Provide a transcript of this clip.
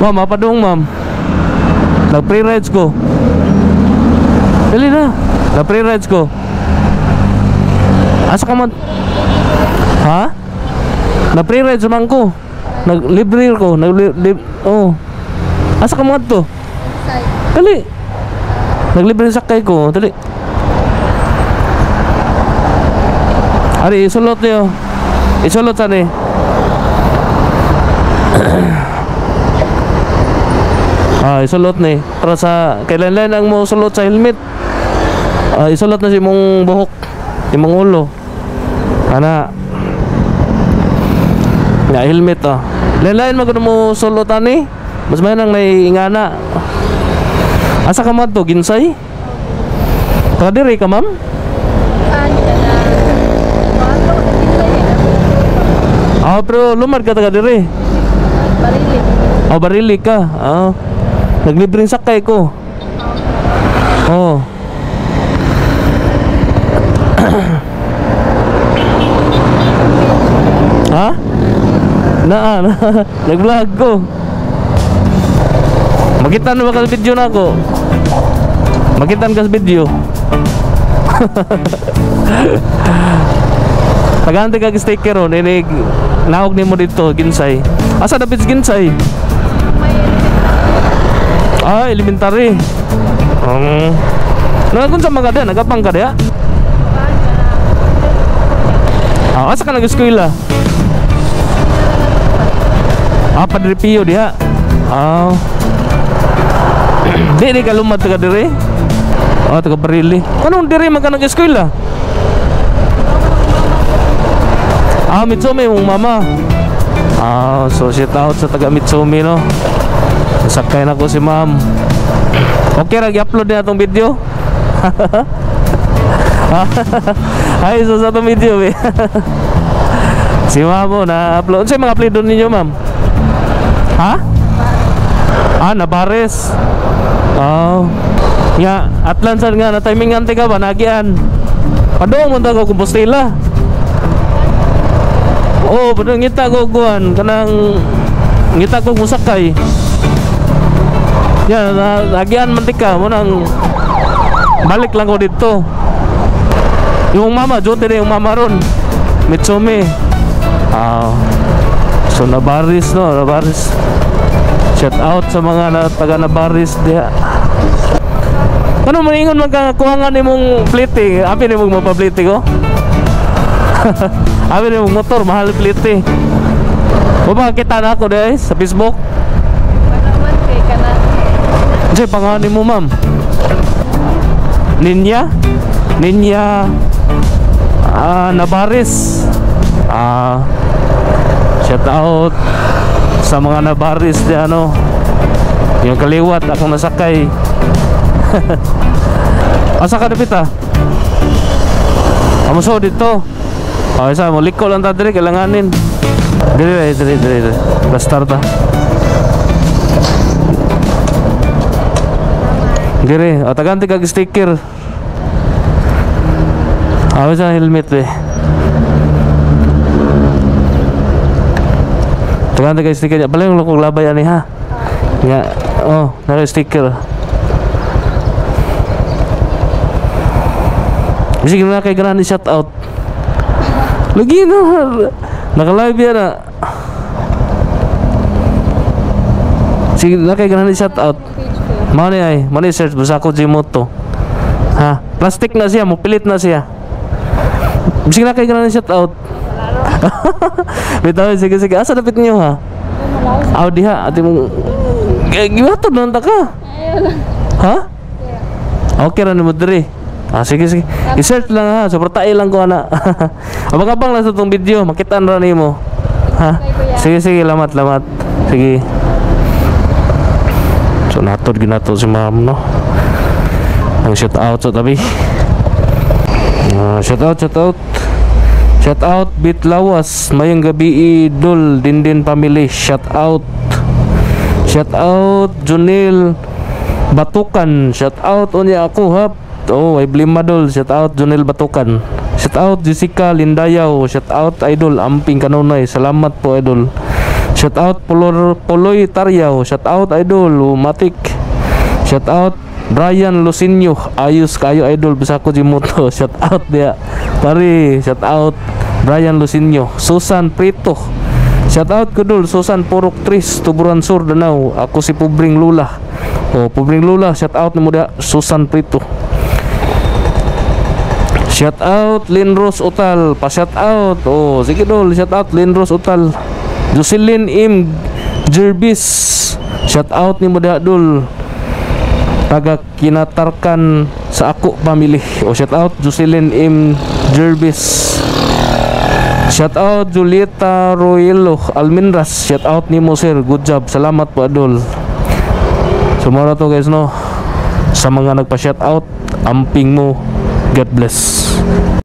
Ma'am, mapadung ma'am. Nag-pre-rides ko. Dali na. Nag-pre-rides ko. Asa ka man? Ha? Nag-pre-rides man ko. Nag-libre ko. Oh. Asa ka man to? Dali. Naglibre sakay ko. Dali. Ari, isulot niyo. Isulot saan eh. Isulot ni. Para sa kailan ang mo sulot sa helmet. Isulot na si mong buhok. Si mong ulo. Ana. Nga helmet Lain-lain magano mo sulutan ni. Mas may nang naiingana. Asa ka man to? Ginsay? Kadiri ka ma'am? Pero lumad ka taga diri. Barili. Barili ka. Naglibreng sakay ko. Ha? Nag-vlog ko. Makitan ba ka sa video na ako? Makitan ka sa video. Pagante ka sticker ninig naog nimo dito Ginsay. Asa dapat Ginsay? Elementary. Kung sa mga da nagapang ka diha? Asa ka nag-eskwela? Padre Pio diha. Di ka lumad taga diri? Taga Barili. Anong diri man ka nag-eskwela? Mitsumi mong mama. So shout out sa taga Mitsumi no. Sakay na ko si ma'am. Okay ra i-upload na itong video. So sa itong video si ma'am mo na-upload. Ano mga upload ninyo ma'am? Ha? Nabares. Nga Atlansan nga na timing ante ka ba nagian. Padong mo ko Compostela. Padong ngita ko kuan kanang ngita ko musakay. Yan nagian mantika mo nang balik lang ko dito. Yung mama jote na yung mama ron Mitsumi. So Nabaris no, Nabaris. Shout out sa mga taga Nabaris diha. Ano man ingon magkakuhangan nimong plite? Abi nimong mapaplite ko? Abi nimong motor mahal plite. O ba kita na ako diha sa Facebook? Panaman kay kana. Say pangalan mo ma'am? Ninya? Ninya Nabaris. Shout out sa mga Nabaris di yung kaliwat akong nasakay. Asa ka dapit Amuso dito. Isa mo liko lang ta diri kailanganin. Diri. Bastar ta. Diri, taganti kag sticker. Sa helmet taganti kag sticker. Paling kog labay ani ha. Nga, naka sticker. Sige na kay ganani shout out. Lagi na. Naka-live yan Sige na kay ganani shout out. Mani search basta ko Jimoto. Plastic na siya, mupilit na siya. Sige na kay ganani shout out. Bitaw sige. Asa dapat niyo ha? Diha ati mong giwato nang ta ka. Ha? Okay ra ni mo diri. Sige. I-search lang ha. Suportahin lang ko ana. Abang-abang lang sa itong video. Makitaan ra nimo. Sige. Lamat. Sige. So natod ginato si ma'am no. Ang shout out sa tabi. Shout out Bit Lawas. Mayong gabi idol Dindin family. Shout out Junil Batukan. Shout out unya ako hap. Ay Blimadol. Shout out Junil Batukan. Shout out Jessica Lindayaw. Shout out idol Amping Kanunay. Salamat po idol Shout out Poloy Taryaw. Shout out Idol Matik. Shout out Brian Lucinio. Ayos kayo Idol, bisa ko Jimoto. Shout out dia pare. Shout out Brian Lucinio. Susan Prito. Shout out ko dul Susan Porok Tris Tuburan Sur Danau. Ako si Pubring Lula. Oh, Pubring Lula, shout out nimo dia Susan Prito. Shout out Linros Utal, pa shout out. Oh, sige dul, shout out Linros Utal. Jocelyn M Jervis. Shout out nimo dia dul. Taga Kinatarkan sa ako pamilya. Oh, shout out Jocelyn M Jervis. Shout out Julieta Royelo Alminras. Shout out nimo sir. Good job. Salamat po Adol. Sumara to guys no. Sa mga nagpa-shout out, amping mo. God bless.